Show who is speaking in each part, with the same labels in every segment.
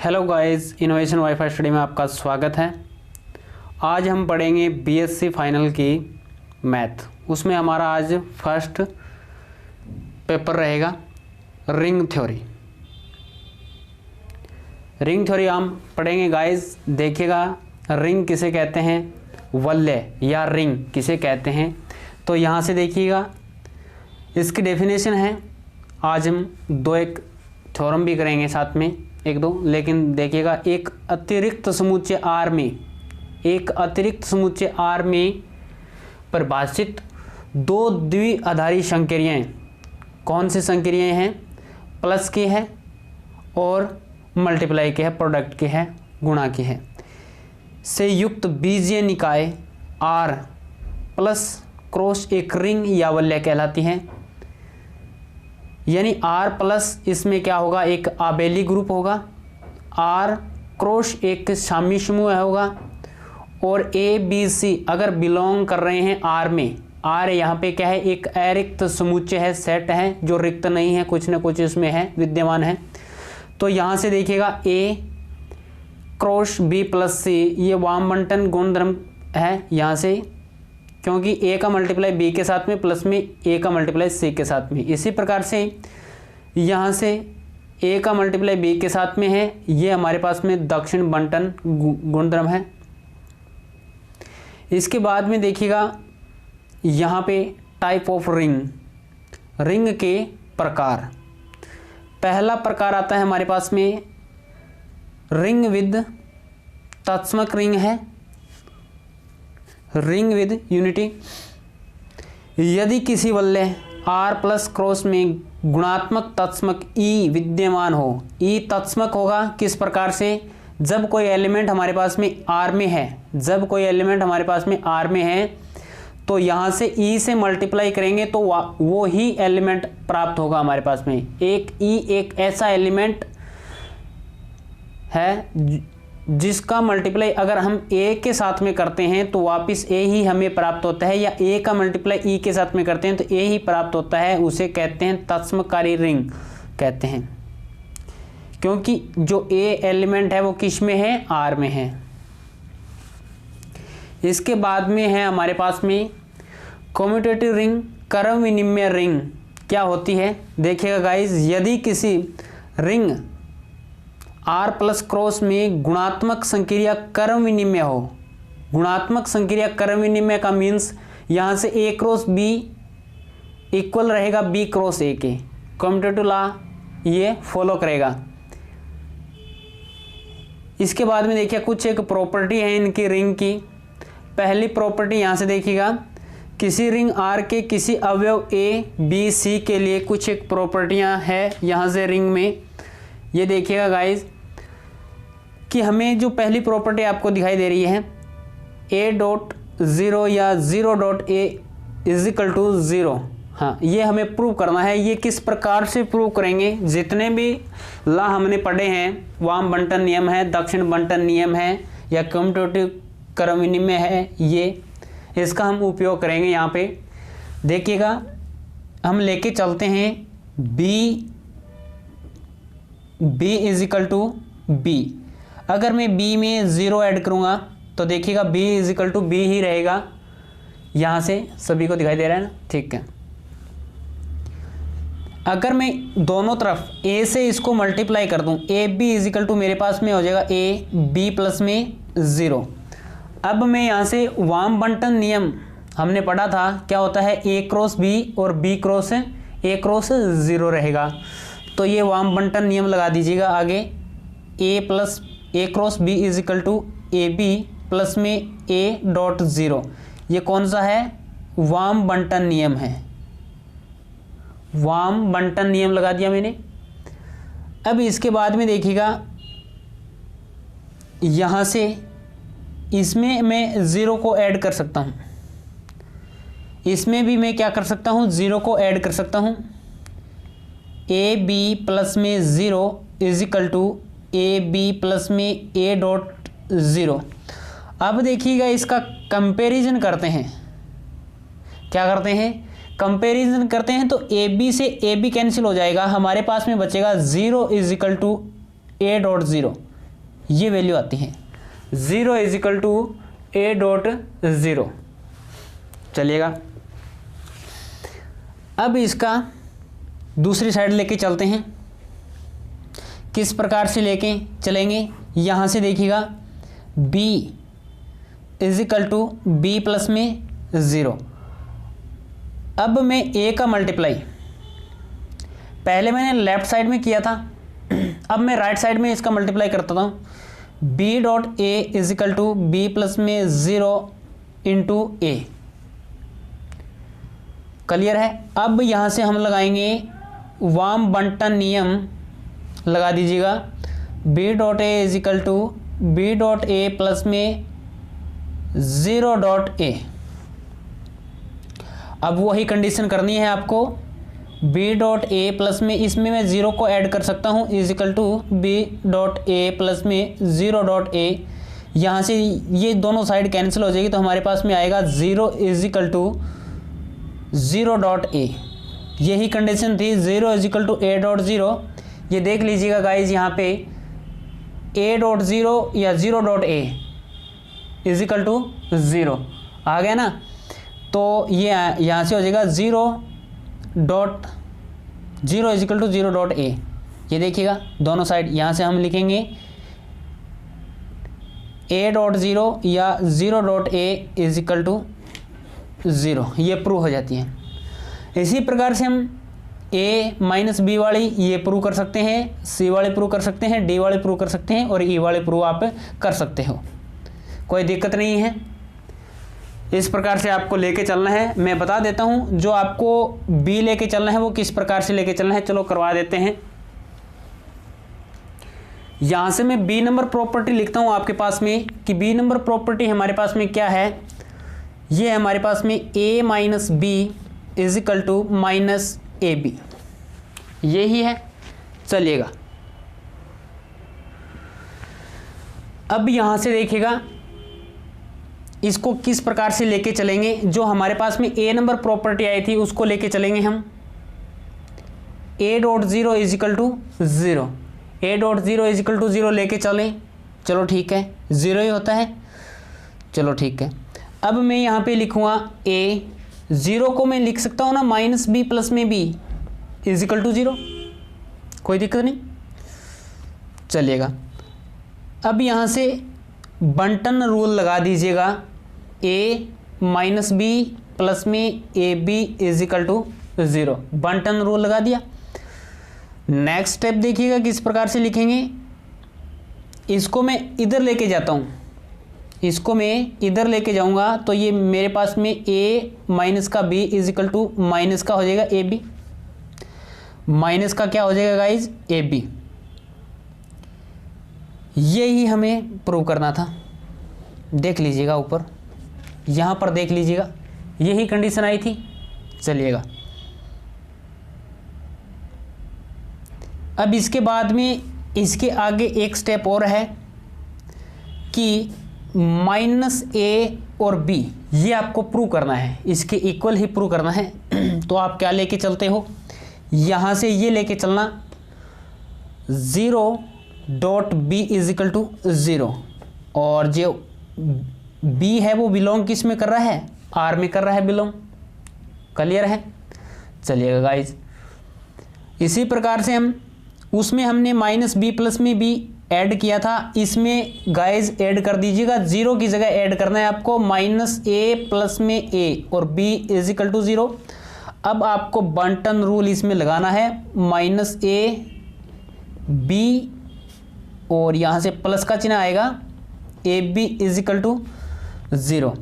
Speaker 1: Hello guys, innovation wifi study में आपका स्वागत है। आज हम पढ़ेंगे बीएससी फाइनल की मैथ। उसमें हमारा आज फर्स्ट पेपर रहेगा रिंग थ्योरी। रिंग थ्योरी हम पढ़ेंगे गाइस। देखिएगा, रिंग किसे कहते हैं, वलय या रिंग किसे कहते हैं। तो यहाँ से देखिएगा, इसकी डेफिनेशन है। आज हम एक थ्योरम भी करेंगे साथ में, एक दो। लेकिन देखिएगा, एक अतिरिक्त समुच्चय आर में परिभाषित दो द्विआधारी संक्रियाएं, कौन सी संक्रियाएं हैं? प्लस की है और मल्टीप्लाई की है, प्रोडक्ट की है, गुणा की है, से युक्त बीजीय निकाय आर प्लस क्रॉस एक रिंग या वलय कहलाती हैं। यानी आर प्लस इसमें क्या होगा, एक आबेली ग्रुप होगा, आर क्रॉस एक शामी समूह होगा, और ए बी सी अगर बिलोंग कर रहे हैं आर में। आर यहाँ पे क्या है, एक अरिक्त समुच्चय है, सेट है जो रिक्त नहीं है, कुछ न कुछ इसमें है, विद्यमान है। तो यहाँ से देखिएगा, ए क्रॉस बी प्लस सी, ये वामबंटन गुणधर्म है यहाँ से, क्योंकि ए का मल्टीप्लाई बी के साथ में प्लस में ए का मल्टीप्लाई सी के साथ में। इसी प्रकार से यहाँ से ए का मल्टीप्लाई बी के साथ में है, ये हमारे पास में दक्षिण बंटन गुणधर्म है। इसके बाद में देखिएगा, यहाँ पे टाइप ऑफ रिंग के प्रकार। पहला प्रकार आता है हमारे पास में रिंग विद तत्समक रिंग है, रिंग विद यूनिटी। यदि किसी वलय आर प्लस क्रॉस में गुणात्मक तत्समक ई विद्यमान हो। ई तत्समक होगा किस प्रकार से, जब कोई एलिमेंट हमारे पास में आर में है, तो यहाँ से ई से मल्टीप्लाई करेंगे तो वो ही एलिमेंट प्राप्त होगा हमारे पास में। एक ई एक ऐसा एलिमेंट है जिसका मल्टीप्लाई अगर हम ए के साथ में करते हैं तो वापस ए ही हमें प्राप्त होता है, या ए का मल्टीप्लाई ई के साथ में करते हैं तो ए ही प्राप्त होता है। उसे कहते हैं तत्समकारी रिंग कहते हैं, क्योंकि जो ए एलिमेंट है वो किस में है, आर में है। इसके बाद में है हमारे पास में कम्यूटेटिव रिंग, क्रम विनिमय रिंग। क्या होती है देखिएगा गाइज, यदि किसी रिंग आर प्लस क्रॉस में गुणात्मक संक्रिया क्रम विनिमय हो। गुणात्मक संक्रिया क्रम विनिमय का मीन्स यहाँ से ए क्रॉस बी इक्वल रहेगा बी क्रॉस ए के, कम्यूटेटिव लॉ ये फॉलो करेगा। इसके बाद में देखिए कुछ एक प्रॉपर्टी है इनकी रिंग की। पहली प्रॉपर्टी यहाँ से देखिएगा, किसी रिंग आर के किसी अवयव ए बी सी के लिए कुछ एक प्रॉपर्टियाँ हैं यहाँ से रिंग में। ये देखिएगा गाइज कि हमें जो पहली प्रॉपर्टी आपको दिखाई दे रही है, ए डॉट ज़ीरो या zero dot A is equal to zero. हाँ, ये हमें प्रूव करना है। ये किस प्रकार से प्रूव करेंगे, जितने भी लॉ हमने पढ़े हैं, वाम बंटन नियम है, दक्षिण बंटन नियम है, या कम्यूटेटिव क्रम विनिमय है, ये इसका हम उपयोग करेंगे। यहाँ पे देखिएगा, हम लेके चलते हैं B is equal to B. अगर मैं बी में ज़ीरो ऐड करूँगा तो देखिएगा B is equal to B ही रहेगा। यहाँ से सभी को दिखाई दे रहा है ना, ठीक है। अगर मैं दोनों तरफ ए से इसको मल्टीप्लाई कर दूँ, A B is equal to मेरे पास में हो जाएगा ए बी प्लस में ज़ीरो। अब मैं यहाँ से वाम बंटन नियम हमने पढ़ा था, क्या होता है, ए क्रॉस बी और B cross A cross zero रहेगा। तो ये वाम बंटन नियम लगा दीजिएगा आगे, A cross B is equal to A B plus में ए डॉट ज़ीरो। ये कौन सा है, वाम बंटन नियम है। वाम बंटन नियम लगा दिया मैंने। अब इसके बाद में देखिएगा, यहाँ से इसमें मैं ज़ीरो को ऐड कर सकता हूँ, इसमें भी मैं क्या कर सकता हूँ, ज़ीरो को ऐड कर सकता हूँ। ए बी प्लस में zero is equal to A B plus में ए डॉट ज़ीरो। अब देखिएगा, इसका कंपैरिजन करते हैं। क्या करते हैं, कंपैरिजन करते हैं तो ए बी से ए बी कैंसिल हो जाएगा, हमारे पास में बचेगा zero is equal to A dot zero. ये वैल्यू आती है 0 is equal to A dot 0। चलिएगा, अब इसका दूसरी साइड लेके चलते हैं। किस प्रकार से लेके चलेंगे, यहाँ से देखिएगा b is equal to B plus में 0। अब मैं a का मल्टीप्लाई पहले मैंने लेफ्ट साइड में किया था, अब मैं राइट साइड में इसका मल्टीप्लाई करता हूँ। b dot A is equal to B plus में 0 इंटू ए। क्लियर है। अब यहाँ से हम लगाएंगे वाम बंटन नियम, लगा दीजिएगा b dot A is equal to B dot A plus में 0 डॉट ए। अब वही कंडीशन करनी है आपको, b डॉट ए प्लस में, इसमें मैं 0 को ऐड कर सकता हूँ, is equal to b dot A plus में 0 डॉट ए। यहाँ से ये दोनों साइड कैंसिल हो जाएगी तो हमारे पास में आएगा 0 is equal to 0 dot A. यही कंडीशन थी, 0 is equal to A dot 0। ये देख लीजिएगा गाइज, यहाँ पे a डॉट 0 या 0 dot A is equal to 0 आ गया ना। तो ये यहाँ से हो जाएगा 0 dot 0 is equal to 0 dot A. ये देखिएगा दोनों साइड, यहाँ से हम लिखेंगे a डॉट 0 या 0 dot A is equal to 0। ये प्रूव हो जाती है। इसी प्रकार से हम a माइनस बी वाली ये प्रूव कर सकते हैं, c वाले प्रूव कर सकते हैं, d वाले प्रूव कर सकते हैं और e वाले प्रूव आप कर सकते हो, कोई दिक्कत नहीं है। इस प्रकार से आपको लेके चलना है। मैं बता देता हूं जो आपको b लेके चलना है वो किस प्रकार से लेके चलना है, चलो करवा देते हैं। यहां से मैं b नंबर प्रॉपर्टी लिखता हूं आपके पास में कि b नंबर प्रॉपर्टी हमारे पास में क्या है। ये है हमारे पास में a minus B is equal to minus A B, यही है। चलिएगा, अब यहां से देखिएगा इसको किस प्रकार से लेके चलेंगे। जो हमारे पास में a नंबर प्रॉपर्टी आई थी उसको लेके चलेंगे हम। a dot 0 is equal to 0, a dot 0 is equal to 0 लेके चलें। चलो ठीक है, 0 ही होता है, चलो ठीक है। अब मैं यहाँ पे लिखूँगा a, 0 को मैं लिख सकता हूँ ना माइनस बी प्लस में b इज इक्वल टू 0, कोई दिक्कत नहीं। चलिएगा, अब यहाँ से बंटन रूल लगा दीजिएगा, a माइनस बी प्लस में A B is equal to 0। बंटन रूल लगा दिया। नेक्स्ट स्टेप देखिएगा किस प्रकार से लिखेंगे। इसको मैं इधर लेके जाता हूँ, इसको मैं इधर लेके जाऊंगा तो ये मेरे पास में a माइनस का b is equal to minus का हो जाएगा ए बी। माइनस का क्या हो जाएगा गाइज, ए बी। यही हमें प्रूव करना था। देख लीजिएगा ऊपर, यहाँ पर देख लीजिएगा, यही कंडीशन आई थी। चलिएगा, अब इसके बाद में इसके आगे एक स्टेप और है कि माइनस ए और बी ये आपको प्रूव करना है, इसके इक्वल ही प्रूव करना है। तो आप क्या लेके चलते हो, यहाँ से ये लेके चलना 0 dot B is equal to 0, और जो बी है वो बिलोंग किस में कर रहा है, आर में कर रहा है बिलोंग। क्लियर है। चलिएगा गाइज, इसी प्रकार से हम उसमें हमने माइनस बी प्लस में बी ऐड किया था, इसमें गाइज ऐड कर दीजिएगा। 0 की जगह ऐड करना है आपको माइनस ए प्लस में ए और b इज इक्वल टू 0। अब आपको बंटन रूल इसमें लगाना है, माइनस ए बी और यहाँ से प्लस का चिन्ह आएगा, A B is equal to 0।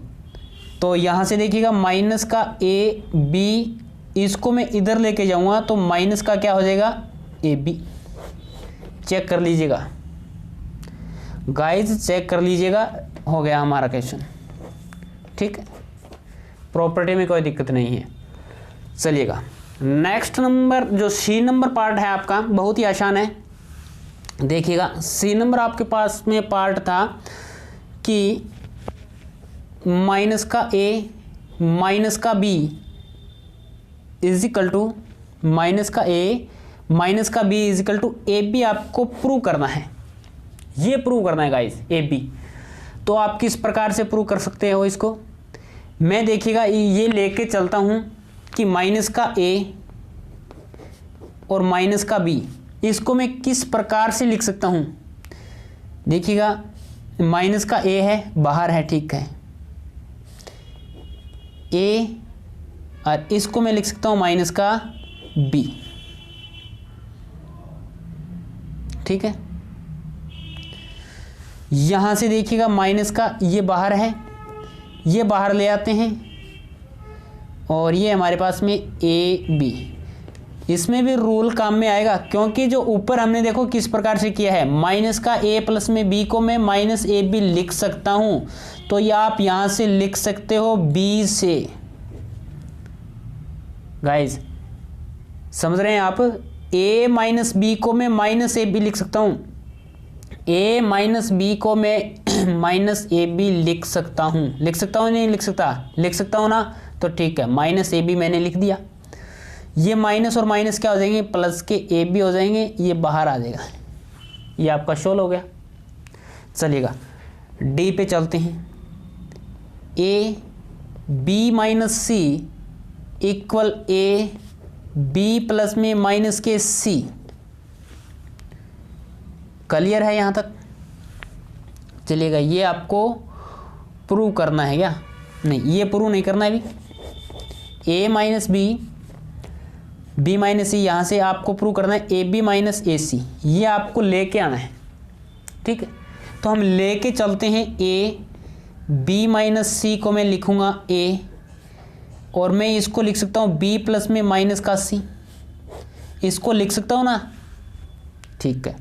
Speaker 1: तो यहाँ से देखिएगा माइनस का ए बी, इसको मैं इधर लेके जाऊँगा तो माइनस का क्या हो जाएगा, ए बी। चेक कर लीजिएगा गाइज, चेक कर लीजिएगा, हो गया हमारा क्वेश्चन। ठीक है, प्रॉपर्टी में कोई दिक्कत नहीं है। चलिएगा, नेक्स्ट नंबर जो सी नंबर पार्ट है आपका बहुत ही आसान है। देखिएगा, सी नंबर आपके पास में पार्ट था कि माइनस का ए माइनस का B is equal to minus का ए माइनस का B is equal to A B आपको प्रूव करना है। ये प्रूव करना है गाइस ए बी। तो आप किस प्रकार से प्रूव कर सकते हो इसको, मैं देखिएगा ये लेके चलता हूं कि माइनस का ए और माइनस का बी, इसको मैं किस प्रकार से लिख सकता हूं। देखिएगा माइनस का ए है, बाहर है, ठीक है, ए, और इसको मैं लिख सकता हूं माइनस का बी, ठीक है। यहां से देखिएगा माइनस का ये बाहर है, ये बाहर ले आते हैं, और ये हमारे पास में ए बी, इसमें भी रूल काम में आएगा, क्योंकि जो ऊपर हमने देखो किस प्रकार से किया है, माइनस का ए प्लस में बी को मैं माइनस ए बी लिख सकता हूं, तो ये आप यहां से लिख सकते हो बी से। गाइज समझ रहे हैं आप, ए माइनस बी को मैं माइनस ए बी लिख सकता हूं, ए माइनस बी को मैं माइनस ए बी लिख सकता हूं, लिख सकता हूं नहीं लिख सकता, लिख सकता हूं ना, तो ठीक है, माइनस ए बी मैंने लिख दिया। ये माइनस और माइनस क्या हो जाएंगे, प्लस के ए बी हो जाएंगे, ये बाहर आ जाएगा, ये आपका शोल हो गया। चलिएगा डी पे चलते हैं, A B minus C equal A B plus में माइनस के सी। क्लियर है यहाँ तक? चलिएगा ये आपको प्रूव करना है क्या, नहीं ये प्रूव नहीं करना है अभी। ए माइनस बी माइनस सी, यहाँ से आपको प्रूव करना है ए बी माइनस ए सी, ये आपको लेके आना है, ठीक है। तो हम लेके चलते हैं, ए बी माइनस सी को मैं लिखूंगा ए, और मैं इसको लिख सकता हूँ बी प्लस में माइनस का सी, इसको लिख सकता हूँ ना, ठीक है।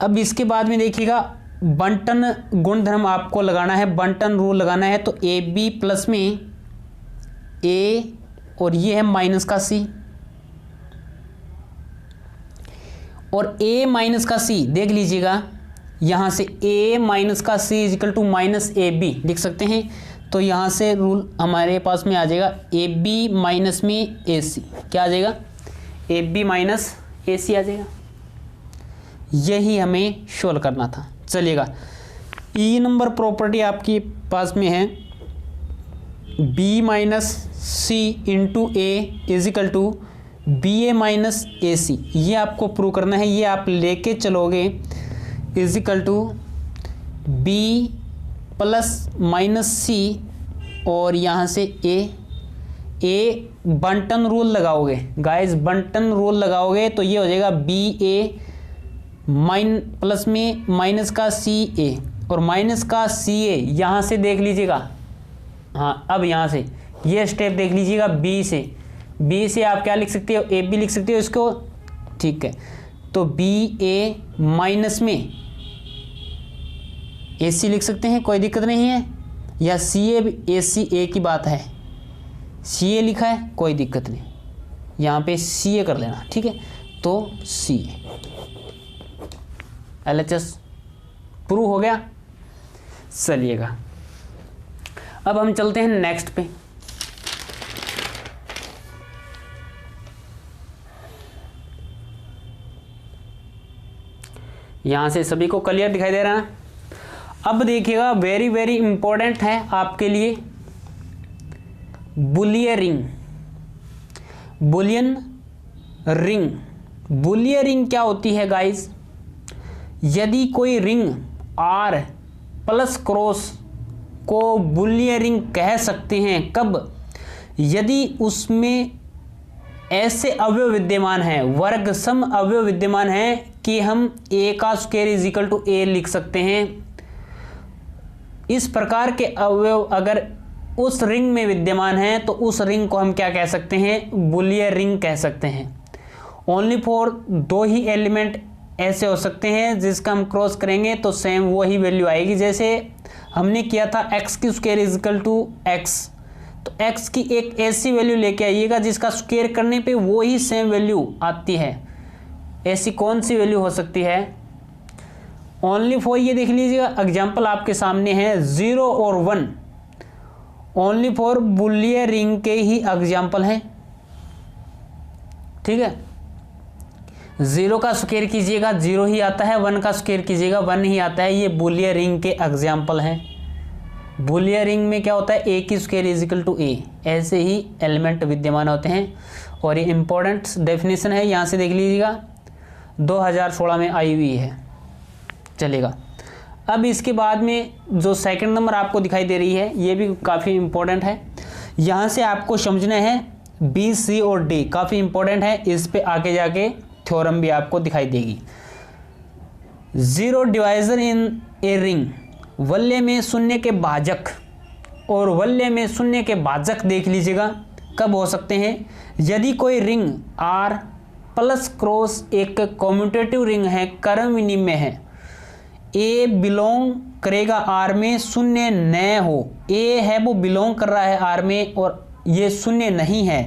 Speaker 1: अब इसके बाद में देखिएगा बंटन गुणधर्म आपको लगाना है, बंटन रूल लगाना है, तो ए बी प्लस में ए और ये है माइनस का सी, और ए माइनस का सी देख लीजिएगा, यहां से ए माइनस का C is equal to minus A B लिख सकते हैं। तो यहां से रूल हमारे पास में आ जाएगा ए बी माइनस में ए सी, क्या आ जाएगा, ए बी माइनस ए सी आ जाएगा। यही हमें सोल्व करना था। चलिएगा ई नंबर प्रॉपर्टी आपके पास में है, B minus C into A is equal to B A minus A C, ये आपको प्रूव करना है। ये आप लेके चलोगे is equal to B plus minus C, और यहाँ से ए बंटन रूल लगाओगे गाइस, बंटन रूल लगाओगे तो ये हो जाएगा बी ए प्लस में माइनस का सी ए, और माइनस का सी ए यहाँ से देख लीजिएगा, हाँ अब यहाँ से ये स्टेप देख लीजिएगा, बी से आप क्या लिख सकते हो, ए बी लिख सकते हो इसको, ठीक है। तो बी ए माइनस में ए सी लिख सकते हैं, कोई दिक्कत नहीं है, या सी ए सी ए की बात है, सी ए लिखा है कोई दिक्कत नहीं, यहाँ पे सी ए कर लेना, ठीक है। तो C L H S prove हो गया। चलिएगा अब हम चलते हैं नेक्स्ट पे। यहां से सभी को क्लियर दिखाई दे रहा है। अब देखिएगा वेरी वेरी इंपॉर्टेंट है आपके लिए Boolean ring. Boolean ring, Boolean ring क्या होती है गाइस, यदि कोई रिंग आर प्लस क्रॉस को बुलियन रिंग कह सकते हैं कब, यदि उसमें ऐसे अवयव विद्यमान है, वर्ग सम अवयव विद्यमान है कि हम ए का स्क्वायर इज इक्वल टू ए लिख सकते हैं। इस प्रकार के अवयव अगर उस रिंग में विद्यमान है तो उस रिंग को हम क्या कह सकते हैं, बुलियन रिंग कह सकते हैं। ओनली फॉर दो ही एलिमेंट ऐसे हो सकते हैं जिसका हम क्रॉस करेंगे तो सेम वही वैल्यू आएगी। जैसे हमने किया था एक्स की square is equal to X, तो एक्स की एक ऐसी वैल्यू लेके आइएगा जिसका स्क्वायर करने पे वो ही सेम वैल्यू आती है। ऐसी कौन सी वैल्यू हो सकती है, ओनली फॉर ये देख लीजिएगा एग्जाम्पल आपके सामने है 0 और 1, ओनली फॉर बुलियन रिंग के ही एग्जाम्पल है, ठीक है। 0 का स्क्वायर कीजिएगा 0 ही आता है, 1 का स्क्वायर कीजिएगा 1 ही आता है। ये बूलियन रिंग के एग्जाम्पल हैं। बूलियन रिंग में क्या होता है, ए की स्क्वायर इज इक्वल टू ए, ऐसे ही एलिमेंट विद्यमान होते हैं। और ये इंपॉर्टेंट डेफिनेशन है, यहाँ से देख लीजिएगा, 2016 में आई हुई है। चलेगा। अब इसके बाद में जो सेकंड नंबर आपको दिखाई दे रही है, ये भी काफ़ी इंपॉर्टेंट है। यहाँ से आपको समझना है बी, सी और डी काफ़ी इंपॉर्टेंट है। इस पे आके जाके थ्योरम भी आपको दिखाई देगी। Zero divisor in a ring, वल्य में शून्य के भाजक और वल्य में शून्य के भाजक देख लीजिएगा कब हो सकते हैं। यदि कोई रिंग आर प्लस क्रॉस एक कम्यूटेटिव रिंग है, क्रम विनिमय है, ए बिलोंग करेगा आर में, शून्य न हो। ए है वो बिलोंग कर रहा है आर में और ये शून्य नहीं है,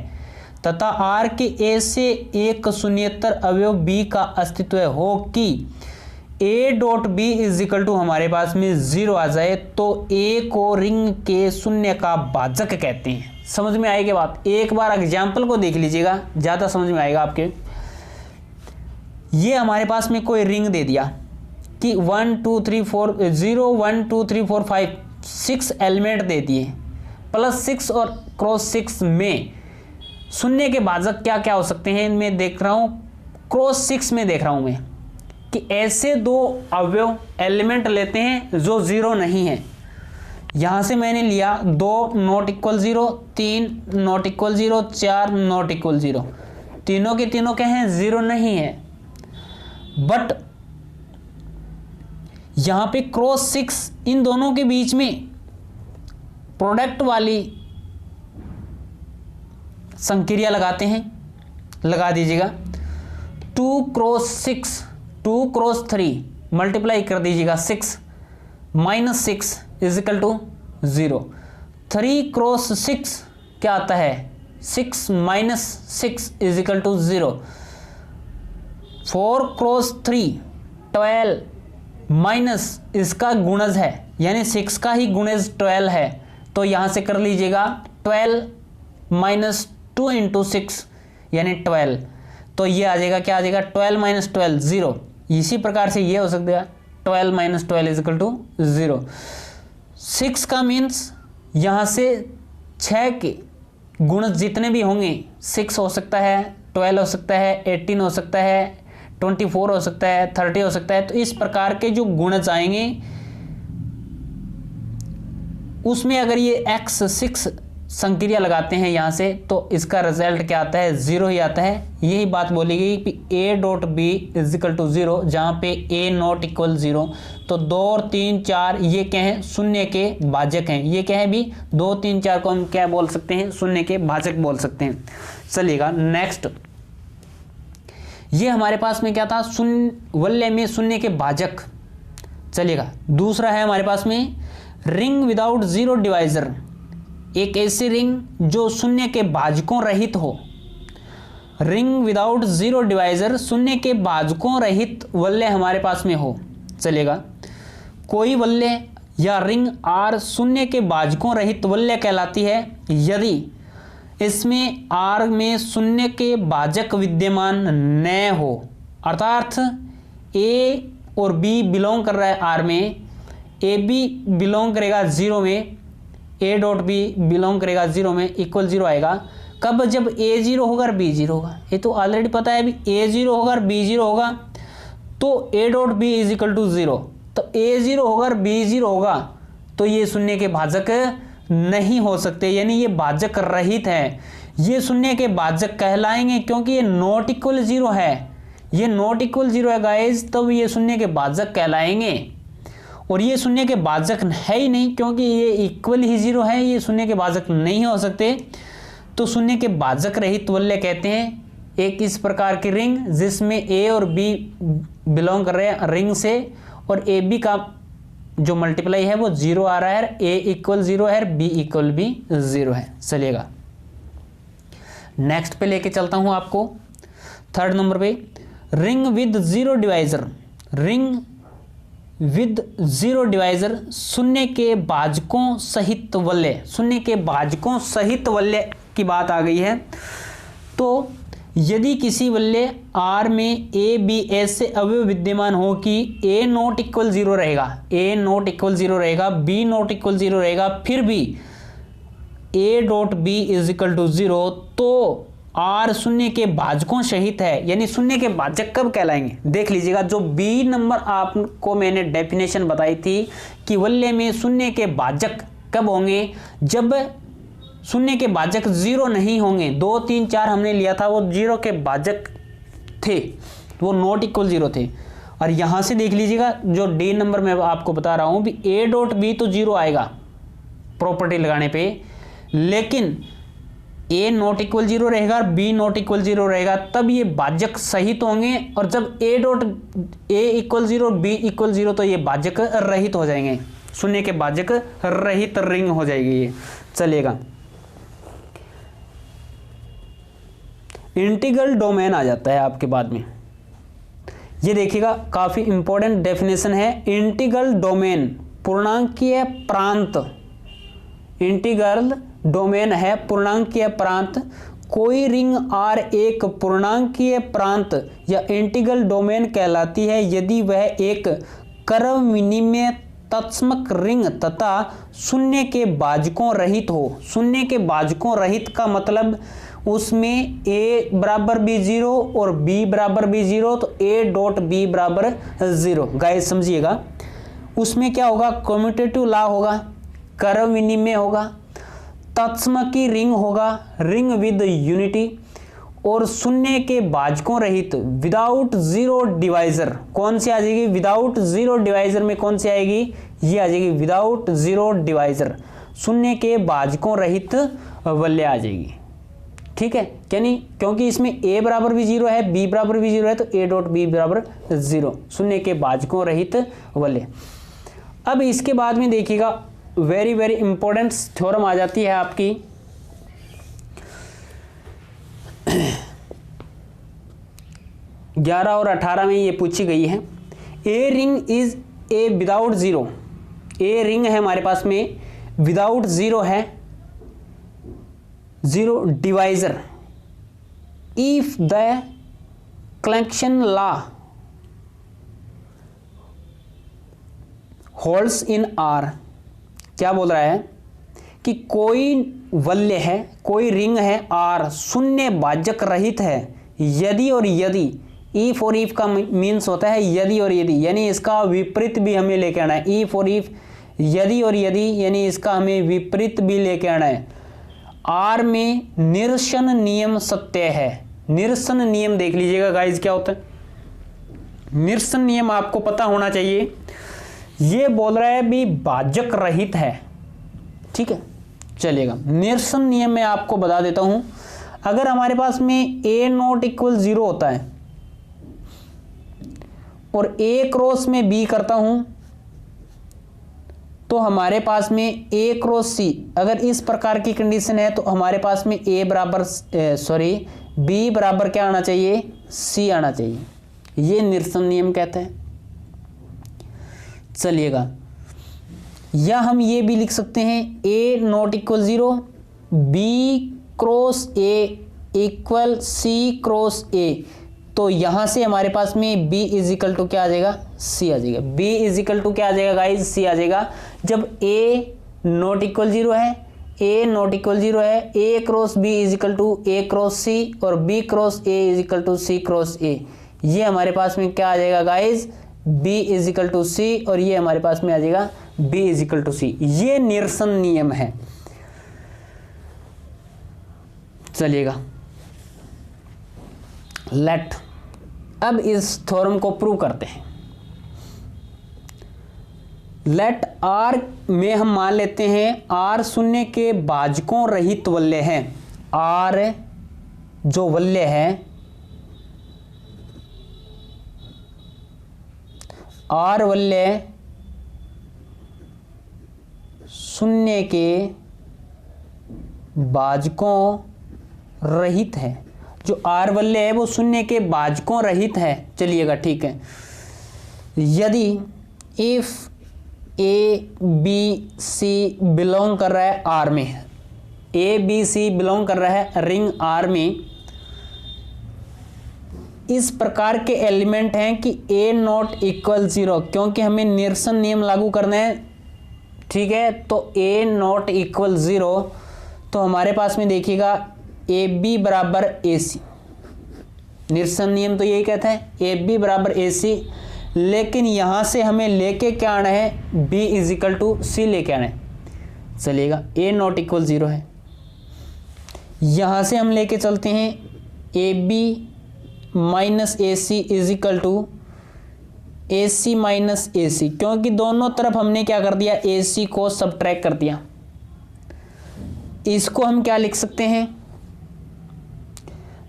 Speaker 1: तथा आर के ए से एक शून्येतर अवयव बी का अस्तित्व हो कि A dot B is equal to हमारे पास में 0 आ जाए, तो ए को रिंग के शून्य का भाजक कहते हैं। समझ में आएगी बात? एक बार एग्जाम्पल को देख लीजिएगा, ज़्यादा समझ में आएगा आपके। ये हमारे पास में कोई रिंग दे दिया कि 1 2 3 4 0 1 2 3 4 5 6 एलिमेंट दे दिए, प्लस 6 और क्रॉस 6 में शून्य के भाजक क्या क्या हो सकते हैं। इनमें देख रहा हूँ क्रॉस 6 में देख रहा हूँ मैं कि ऐसे दो अवयव एलिमेंट लेते हैं जो 0 नहीं है। यहाँ से मैंने लिया 2 not equal 0, 3 not equal 0, 4 not equal 0, तीनों के तीनों क्या हैं, 0 नहीं है। बट यहाँ पे क्रॉस 6 इन दोनों के बीच में प्रोडक्ट वाली संक्रिया लगाते हैं, लगा दीजिएगा। 2 क्रॉस 6 2 क्रॉस 3 मल्टीप्लाई कर दीजिएगा 6 minus 6 is equal to 0। 3 cross 6 क्या आता है, 6 minus 6 is equal to 0। 4 cross 3 12 minus इसका गुणज है, यानी 6 का ही गुणज 12 है, तो यहाँ से कर लीजिएगा 12 माइनस 2 इंटू 6 यानी 12, तो ये आ जाएगा, क्या आ जाएगा, 12 माइनस 12 0। इसी प्रकार से ये हो सकता है 12 माइनस 12 इज इक्वल टू 0। 6 का मीन्स यहाँ से 6 के गुणज जितने भी होंगे, 6 हो सकता है, 12 हो सकता है, 18 हो सकता है, 24 हो सकता है, 30 हो सकता है। तो इस प्रकार के जो गुणज आएंगे उसमें अगर ये x6 संक्रिया लगाते हैं यहाँ से, तो इसका रिजल्ट क्या आता है, 0 ही आता है। यही बात बोली गई कि a dot B is equal to 0, जहाँ पे a नॉट इक्वल 0। तो 2 और 3 4 ये क्या है, शून्य के भाजक हैं। ये क्या है भी, 2 3 4 को हम क्या बोल सकते हैं, शून्य के भाजक बोल सकते हैं। चलिएगा नेक्स्ट, ये हमारे पास में क्या था, शून्य वल्य में शून्य के भाजक। चलिएगा दूसरा है हमारे पास में रिंग विदाउट जीरो डिवाइजर, एक ऐसी रिंग जो शून्य के भाजकों रहित हो। रिंग विदाउट जीरो डिवाइजर, शून्य के भाजकों रहित वल्य हमारे पास में हो। चलेगा, कोई वल्य या रिंग आर शून्य के भाजकों रहित वल्य कहलाती है यदि इसमें आर में शून्य के भाजक विद्यमान न हो। अर्थात ए और बी बिलोंग कर रहा है आर में, ए बी बिलोंग करेगा 0 में, ए डॉट बी बिलोंग करेगा 0 में, इक्वल 0 आएगा। कब, जब ए 0 होगा और बी 0 होगा। ये तो ऑलरेडी पता है, अभी ए 0 होगा और बी 0 होगा, तो A dot B is equal to 0। तो ए 0 होगा और बी 0 होगा, तो ये शून्य के भाजक नहीं हो सकते, यानी ये भाजक रहित है। ये शून्य के भाजक कहलाएंगे क्योंकि ये नॉट इक्वल 0 है। ये नॉट इक्वल 0 है गाइज, तब ये शून्य के भाजक कहलाएंगे। और ये शून्य के भाजक है ही नहीं, क्योंकि ये इक्वल ही 0 है, ये शून्य के भाजक नहीं हो सकते। तो शून्य के भाजक रहित वल्य कहते हैं एक इस प्रकार की रिंग जिसमें ए और बी बिलोंग कर रहे हैं रिंग से, और ए बी का जो मल्टीप्लाई है वो 0 आ रहा है, ए इक्वल 0 है, बी इक्वल भी 0 है। चलिएगा नेक्स्ट पे लेके चलता हूं आपको, थर्ड नंबर पे, ring with zero divisor. Ring with zero divisor, शून्य के भाजकों सहित वल्य। शून्य के भाजकों सहित वल्य की बात आ गई है। तो यदि किसी वल्य R में A B S से अवयव विद्यमान हो कि A नॉट इक्वल 0 रहेगा, A नॉट इक्वल 0 रहेगा, B नॉट इक्वल 0 रहेगा, फिर भी A dot B is equal to 0, तो R शून्य के भाजकों सहित है, यानी शून्य के भाजक कब कहलाएंगे? देख लीजिएगा, जो B नंबर आपको मैंने डेफिनेशन बताई थी कि वल्य में शून्य के भाजक कब होंगे, जब शून्य के भाजक 0 नहीं होंगे। 2 3 4 हमने लिया था, वो 0 के भाजक थे, वो नॉट इक्वल 0 थे। और यहां से देख लीजिएगा, जो D नंबर में आपको बता रहा हूं भी A डॉट B तो 0 आएगा प्रॉपर्टी लगाने पे, लेकिन A नॉट इक्वल 0 रहेगा और B नॉट इक्वल 0 रहेगा, तब ये भाजक सहित होंगे। और जब A dot A equal 0 B equal 0 तो ये भाजक रहित हो जाएंगे, शून्य के भाजक रहित रिंग हो जाएगी ये। चलेगा, इंटीग्रल डोमेन आ जाता है आपके बाद में। ये देखिएगा, काफी इंपॉर्टेंट डेफिनेशन है। इंटीग्रल डोमेन पूर्णांकीय प्रांत, इंटीग्रल डोमेन है पूर्णांकीय प्रांत। कोई रिंग R एक पूर्णांकीय प्रांत या इंटीग्रल डोमेन कहलाती है यदि वह एक क्रम विनिमय तत्समक रिंग तथा शून्य के भाजकों रहित हो। शून्य के भाजकों रहित का मतलब उसमें A बराबर B 0 और B बराबर B 0, तो A डॉट B बराबर 0। गाइस समझिएगा, उसमें क्या होगा? कम्यूटेटिव लॉ होगा, क्रम विनिमय होगा, तत्समकी रिंग होगा, रिंग विद यूनिटी, और शून्य के भाजकों रहित विदाउट जीरो डिवाइजर। कौन सी आ जाएगी? विदाउट जीरो डिवाइजर में कौन सी आएगी? ये आ जाएगी विदाउट जीरो डिवाइजर, शून्य के भाजकों रहित वल्य आ जाएगी। ठीक है, यानी क्योंकि इसमें A बराबर भी 0 है, B बराबर भी 0 है, तो A डॉट B बराबर 0, शून्य के भाजकों रहित वल्य। अब इसके बाद में देखिएगा, वेरी वेरी इंपॉर्टेंट थ्योरम आ जाती है आपकी। ग्यारह और 18 में ये पूछी गई है। A ring is a without zero, a ring है हमारे पास में विदाउट जीरो है, zero divisor if the collection law holds in are. क्या बोल रहा है कि कोई वल्य है, कोई रिंग है आर, शून्य भाजक रहित है यदि और यदि, इफ और इफ का मीन्स होता है यदि और यदि, यानी इसका विपरीत भी हमें लेके आना है। इफ और इफ, यदि और यदि, यानी इसका हमें विपरीत भी लेके आना है। आर में निरसन नियम सत्य है। निरसन नियम देख लीजिएगा गाइस क्या होता है। निरसन नियम आपको पता होना चाहिए। ये बोल रहा है भी भाजक रहित है, ठीक है, चलिएगा। निरसन नियम में आपको बता देता हूं, अगर हमारे पास में A नॉट इक्वल 0 होता है और A क्रॉस में B करता हूं, तो हमारे पास में A क्रॉस C, अगर इस प्रकार की कंडीशन है तो हमारे पास में A बराबर B बराबर क्या आना चाहिए? C आना चाहिए। ये निरसन नियम कहते हैं। चलिएगा, या हम ये भी लिख सकते हैं A not equal 0, B cross A equal C cross A, तो यहां से हमारे पास में B इज इक्वल टू क्या आ जाएगा? C आ जाएगा। B इज इक्वल टू क्या आ जाएगा गाइस? C आ जाएगा। जब A नॉट इक्वल 0 है, A नॉट इक्वल 0 है, A cross B is equal to A cross C और B cross A is equal to C cross A। ये हमारे पास में क्या आ जाएगा guys? B is equal to C, और ये हमारे पास में आ जाएगा B is equal to C। ये निरसन नियम है। चलिएगा, लेट अब इस थ्योरम को प्रूव करते हैं। लेट R में हम मान लेते हैं R शून्य के भाजकों रहित वल्य है। R जो वल्य है, R वल्य शून्य के भाजकों रहित है। जो R वल्य है वो शून्य के भाजकों रहित है। चलिएगा, ठीक है। यदि if A B C belong कर रहा है R में, A B C बिलोंग कर रहा है रिंग R में, इस प्रकार के एलिमेंट हैं कि ए नॉट इक्वल 0, क्योंकि हमें निरसन नियम लागू करना है, ठीक है। तो ए नॉट इक्वल 0, तो हमारे पास में देखिएगा ए बी बराबर ए सी, निरसन नियम तो यही कहता है ए बी बराबर ए सी। लेकिन यहां से हमें लेके क्या आना है, b इज इक्वल टू सी लेके आना है, चलिएगा। ए नॉट इक्वल 0 है, यहां से हम लेके चलते हैं A B minus A C is equal to A C minus A C, क्योंकि दोनों तरफ हमने क्या कर दिया, ए सी को सबट्रैक्ट कर दिया। इसको हम क्या लिख सकते हैं,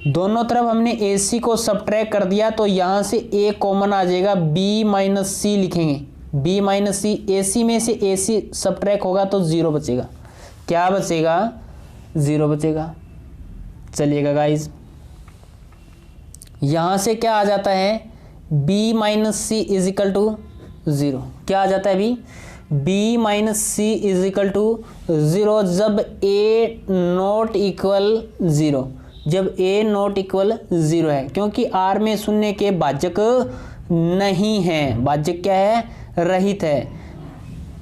Speaker 1: दोनों तरफ हमने ए सी को सबट्रैक्ट कर दिया, तो यहां से ए कॉमन आ जाएगा, बी माइनस सी लिखेंगे, बी माइनस सी, ए सी में से ए सी सबट्रैक्ट होगा तो 0 बचेगा। क्या बचेगा, 0 बचेगा। चलिएगा गाइज, यहां से क्या आ जाता है, b minus C is equal to 0। क्या आ जाता है अभी, b minus C is equal to 0 जब a नॉट इक्वल 0, जब a नॉट इक्वल 0 है, क्योंकि r में शून्य के भाजक नहीं है, भाजक क्या है, रहित है।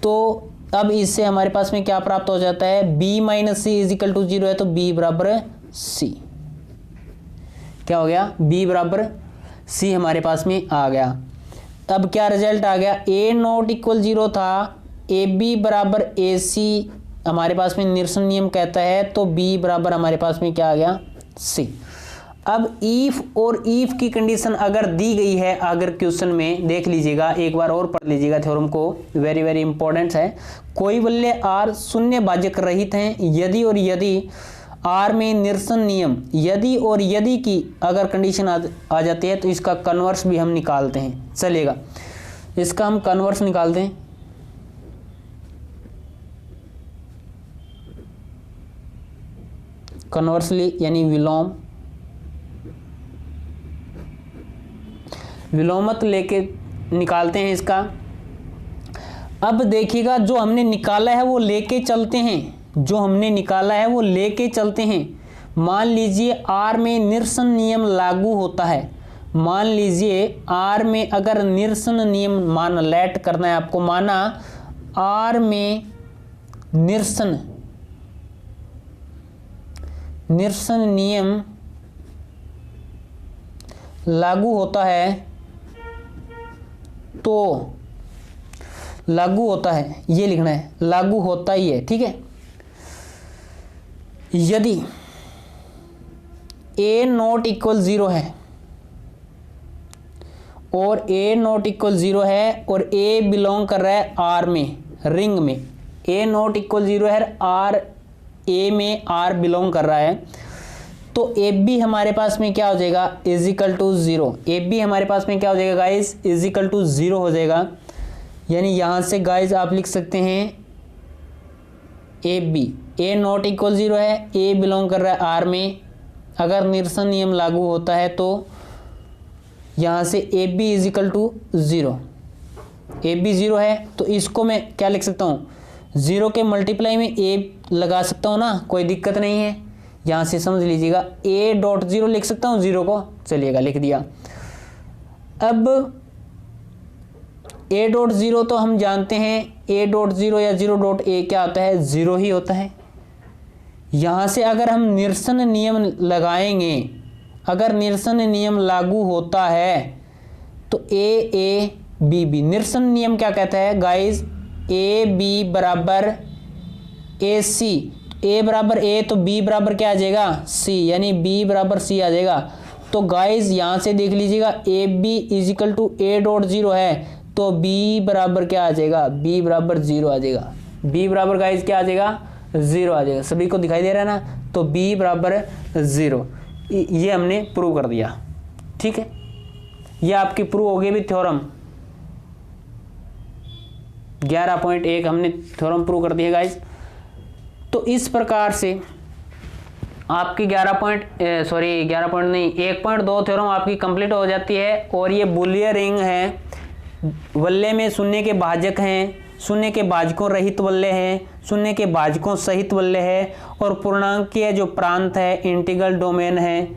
Speaker 1: तो अब इससे हमारे पास में क्या प्राप्त हो जाता है, b minus C is equal to 0 है, तो b बराबर c, क्या हो गया, b बराबर c हमारे पास में आ गया। अब क्या रिजल्ट आ गया, a नॉट इक्वल 0 था, ए बी बराबर ए सी हमारे पास में निरसन नियम कहता है, तो b बराबर हमारे पास में क्या आ गया, c। अब ईफ और ईफ की कंडीशन अगर दी गई है, अगर क्वेश्चन में देख लीजिएगा, एक बार और पढ़ लीजिएगा थ्योरम को, वेरी वेरी इंपॉर्टेंट है। कोई वल्य r शून्य भाजक रहित हैं यदि और यदि r में निरसन नियम यदि और यदि की अगर कंडीशन आ जाती है, तो इसका कन्वर्स भी हम निकालते हैं। चलेगा, इसका हम कन्वर्स निकालते हैं। कन्वर्सली यानी विलोमत लेके निकालते हैं इसका। अब देखिएगा, जो हमने निकाला है वो लेके चलते हैं, जो हमने निकाला है वो लेके चलते हैं। मान लीजिए R में निरसन नियम लागू होता है, मान लीजिए R में अगर निरसन नियम, मान लेट करना है आपको, माना R में निरसन नियम लागू होता है, तो लागू होता है, ये लिखना है, लागू होता ही है, ठीक है। यदि a नॉट इक्वल 0 है और a नॉट इक्वल 0 है और a बिलोंग कर रहा है R में, रिंग में, a नॉट इक्वल 0 है, R a में R बिलोंग कर रहा है, तो ए बी हमारे पास में क्या हो जाएगा, is equal to 0। A B हमारे पास में क्या हो जाएगा गाइज, इज इक्वल टू 0 हो जाएगा। यानी यहां से गाइज आप लिख सकते हैं A B, A not equal 0 है, ए बिलोंग कर रहा है आर में, अगर निरसन नियम लागू होता है तो यहाँ से A B is equal to 0, A B 0 है, तो इसको मैं क्या लिख सकता हूँ, 0 के मल्टीप्लाई में ए लगा सकता हूँ ना, कोई दिक्कत नहीं है। यहाँ से समझ लीजिएगा ए डॉट 0 लिख सकता हूँ 0 को, चलिएगा लिख दिया। अब ए डॉट 0 तो हम जानते हैं ए डॉट 0 या 0 डॉट ए क्या होता है, 0 ही होता है। यहाँ से अगर हम निरसन नियम लगाएंगे, अगर निरसन नियम लागू होता है तो ए बी बी, निरसन नियम क्या कहता है गाइज, ए बी बराबर ए सी, ए बराबर ए तो बी बराबर क्या आ जाएगा, सी, यानी बी बराबर सी आ जाएगा। तो गाइज यहाँ से देख लीजिएगा A B is equal to A dot 0 है, तो बी बराबर क्या आ जाएगा, बी बराबर 0 आ जाएगा, बी बराबर गाइज क्या आ जाएगा, 0 आ जाएगा। सभी को दिखाई दे रहा है ना, तो b बराबर 0, ये हमने प्रूव कर दिया, ठीक है। ये आपकी प्रूव हो गई भी थ्योरम 11.1 हमने थ्योरम प्रूव कर दिया गाइज। तो इस प्रकार से आपकी 1.2 थ्योरम आपकी कंप्लीट हो जाती है। और ये बुलियन रिंग है, वल्ले में शून्य के भाजक हैं, शून्य के भाजकों रहित वल्य है, शून्य के भाजकों सहित वल्य है, और पूर्णांकीय जो प्रांत है, इंटीग्रल डोमेन है,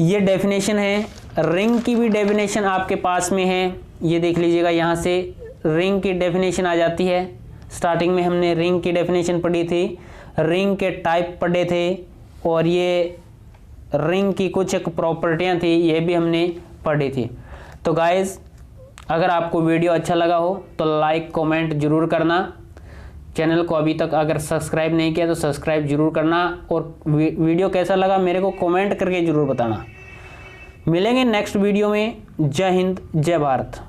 Speaker 1: ये डेफिनेशन है। रिंग की भी डेफिनेशन आपके पास में है, ये देख लीजिएगा, यहाँ से रिंग की डेफिनेशन आ जाती है। स्टार्टिंग में हमने रिंग की डेफिनेशन पढ़ी थी, रिंग के टाइप पढ़े थे, और ये रिंग की कुछ एक प्रॉपर्टियाँ थी, ये भी हमने पढ़ी थी। तो गाइस, अगर आपको वीडियो अच्छा लगा हो तो लाइक कमेंट जरूर करना। चैनल को अभी तक अगर सब्सक्राइब नहीं किया तो सब्सक्राइब जरूर करना, और वीडियो कैसा लगा मेरे को कमेंट करके ज़रूर बताना। मिलेंगे नेक्स्ट वीडियो में। जय हिंद, जय भारत।